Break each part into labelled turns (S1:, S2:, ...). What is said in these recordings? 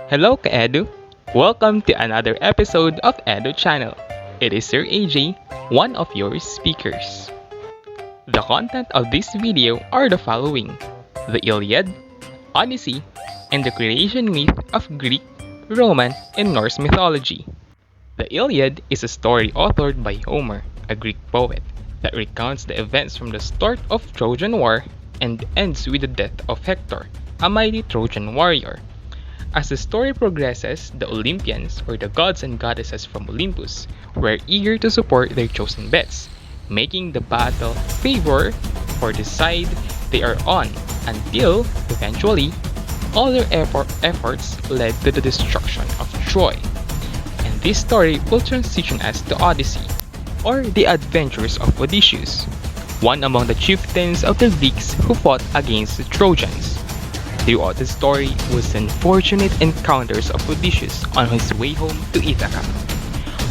S1: Hello, Ka-Edu. Welcome to another episode of Edu Channel. It is Sir AJ, one of your speakers. The content of this video are the following: the Iliad, Odyssey, and the creation myth of Greek, Roman, and Norse mythology. The Iliad is a story authored by Homer, a Greek poet, that recounts the events from the start of Trojan War and ends with the death of Hector, a mighty Trojan warrior. As the story progresses, the Olympians, or the gods and goddesses from Olympus, were eager to support their chosen bets, making the battle favor for the side they are on until, eventually, all their efforts led to the destruction of Troy. And this story will transition us to Odyssey, or the adventures of Odysseus, one among the chieftains of the Greeks who fought against the Trojans. Throughout the story was the unfortunate encounters of Odysseus on his way home to Ithaca.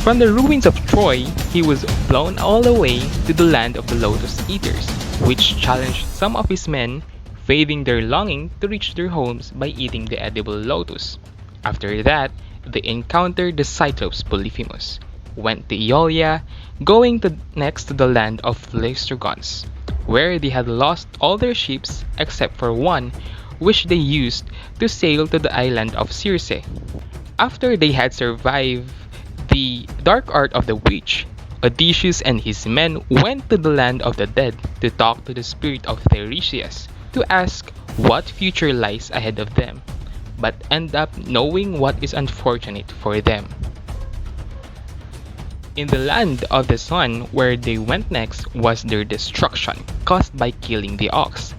S1: From the ruins of Troy, he was blown all the way to the land of the Lotus Eaters, which challenged some of his men, feigning their longing to reach their homes by eating the edible lotus. After that, they encountered the Cyclops Polyphemus, went to Aeolia, going next to the land of Laestrygons, where they had lost all their ships except for one, which they used to sail to the island of Circe. After they had survived the dark art of the witch, Odysseus and his men went to the land of the dead to talk to the spirit of Tiresias to ask what future lies ahead of them, but end up knowing what is unfortunate for them. In the land of the sun, where they went next, was their destruction caused by killing the ox,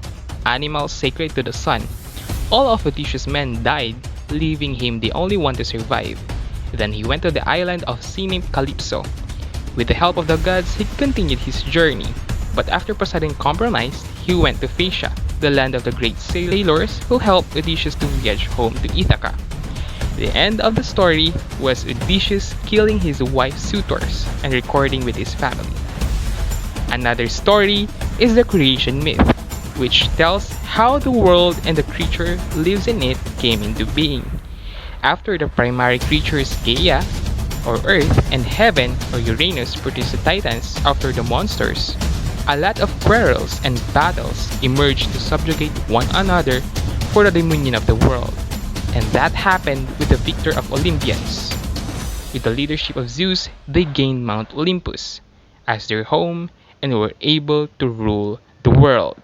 S1: animal sacred to the sun. All of Odysseus' men died, leaving him the only one to survive. Then he went to the island of sea nymph Calypso. With the help of the gods, he continued his journey, but after Poseidon compromised, he went to Phaeacia, the land of the great sailors who helped Odysseus to voyage home to Ithaca. The end of the story was Odysseus killing his wife's suitors and recording with his family. Another story is the creation myth, which tells how the world and the creature lives in it came into being. After the primary creatures Gaia, or Earth, and Heaven, or Uranus, produced the Titans after the monsters, a lot of quarrels and battles emerged to subjugate one another for the dominion of the world. And that happened with the victor of Olympians. With the leadership of Zeus, they gained Mount Olympus as their home and were able to rule the world.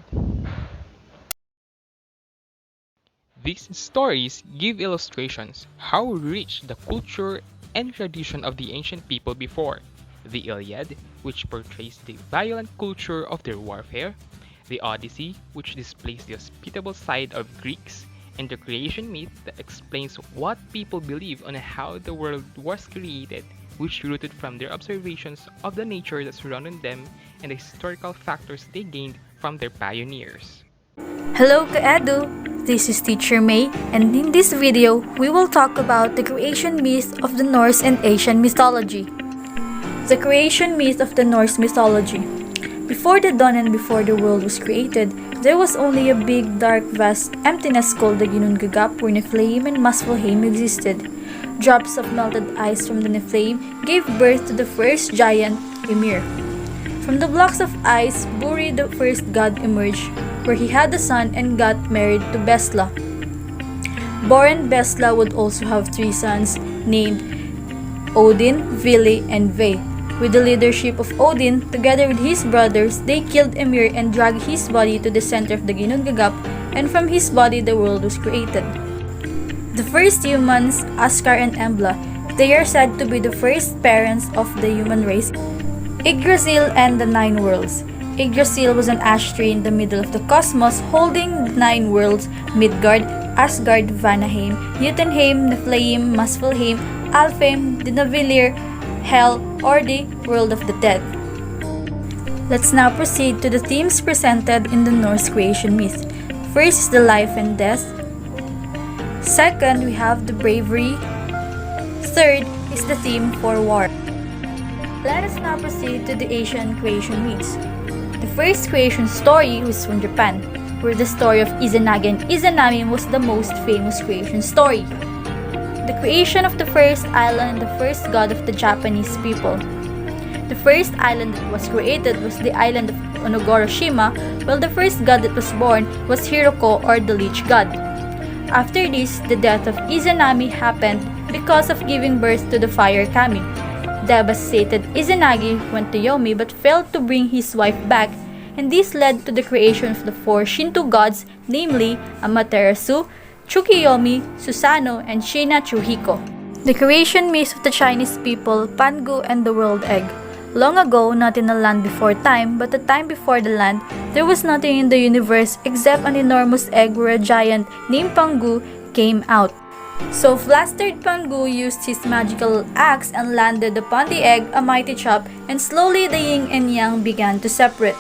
S1: These stories give illustrations how rich the culture and tradition of the ancient people before. The Iliad, which portrays the violent culture of their warfare, the Odyssey, which displays the hospitable side of Greeks, and the creation myth that explains what people believe on how the world was created, which rooted from their observations of the nature that surrounded them and the historical factors they gained from their pioneers.
S2: Hello, Ka-Edu! This is Teacher May, and in this video, we will talk about the creation myth of the Norse and Asian mythology. The creation myth of the Norse mythology. Before the dawn and before the world was created, there was only a big, dark, vast emptiness called the Ginnungagap, where Nephilim and Muspelheim existed. Drops of melted ice from the Nephilim gave birth to the first giant, Ymir. From the blocks of ice, Buri, the first god, emerged, where he had a son and got married to Besla. Born Besla would also have three sons named Odin, Vili, and Ve. With the leadership of Odin, together with his brothers, they killed Ymir and dragged his body to the center of the Ginnungagap, and from his body the world was created. The first humans, Askar and Embla, they are said to be the first parents of the human race. Yggdrasil and the Nine Worlds. Yggdrasil was an ash tree in the middle of the cosmos, holding the nine worlds: Midgard, Asgard, Vanaheim, Jotunheim, Nephilim, Muspelheim, Alfheim, the Navilir, Hell, or the world of the dead. Let's now proceed to the themes presented in the Norse creation myth. First is the life and death. Second, we have the bravery. Third is the theme for war. Let us now proceed to the Asian creation myths. The first creation story was from Japan. were the story of Izanagi and Izanami was the most famous creation story. The creation of the first island and the first god of the Japanese people. The first island that was created was the island of Onogoroshima, while the first god that was born was Hiroko or the leech god. After this, the death of Izanami happened because of giving birth to the fire kami. Devastated, Izanagi went to Yomi but failed to bring his wife back, and this led to the creation of the four Shinto gods, namely Amaterasu, Tsukiyomi, Susanoo, and Shina Chuhiko. The creation myth of the Chinese people, Pangu, and the world egg. Long ago, not in a land before time, but a time before the land, there was nothing in the universe except an enormous egg where a giant named Pangu came out. So flustered Pangu used his magical axe and landed upon the egg a mighty chop, and slowly the yin and yang began to separate.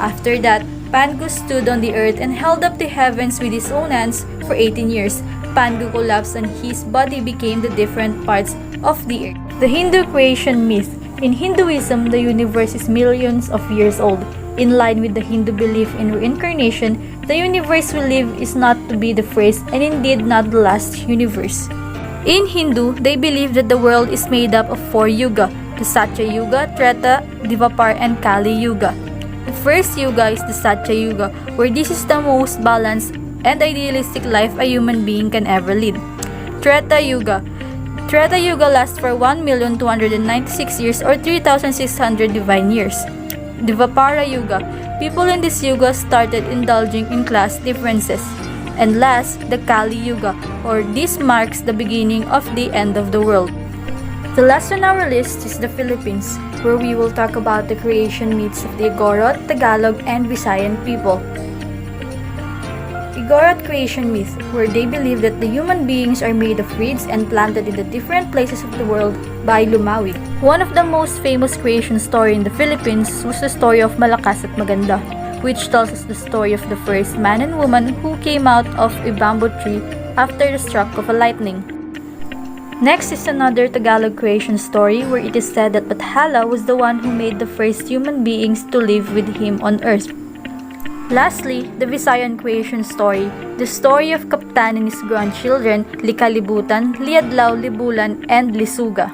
S2: After that, Pangu stood on the earth and held up the heavens with his own hands for 18 years. Pangu collapsed and his body became the different parts of the earth. The Hindu creation myth. In Hinduism, the universe is millions of years old. In line with the Hindu belief in reincarnation, the universe we live is not to be the first and indeed not the last universe. In Hindu, they believe that the world is made up of four yuga, the Satya Yuga, Treta, Dvapar, and Kali Yuga. The first yuga is the Satya Yuga, where this is the most balanced and idealistic life a human being can ever lead. Treta Yuga. Treta Yuga lasts for 1,296 years or 3,600 divine years. Dvapara Yuga. People in this yuga started indulging in class differences. And last, the Kali Yuga, or this marks the beginning of the end of the world. The last on our list is the Philippines, where we will talk about the creation myths of the Igorot, Tagalog, and Visayan people. Igorot creation myth, where they believe that the human beings are made of reeds and planted in the different places of the world by Lumawi. One of the most famous creation story in the Philippines was the story of Malakas at Maganda, which tells us the story of the first man and woman who came out of a bamboo tree after the struck of a lightning. Next is another Tagalog creation story where it is said that Bathala was the one who made the first human beings to live with him on earth. Lastly, the Visayan creation story, the story of Kaptan and his grandchildren, Likalibutan, Liadlaw, Libulan, and Lisuga.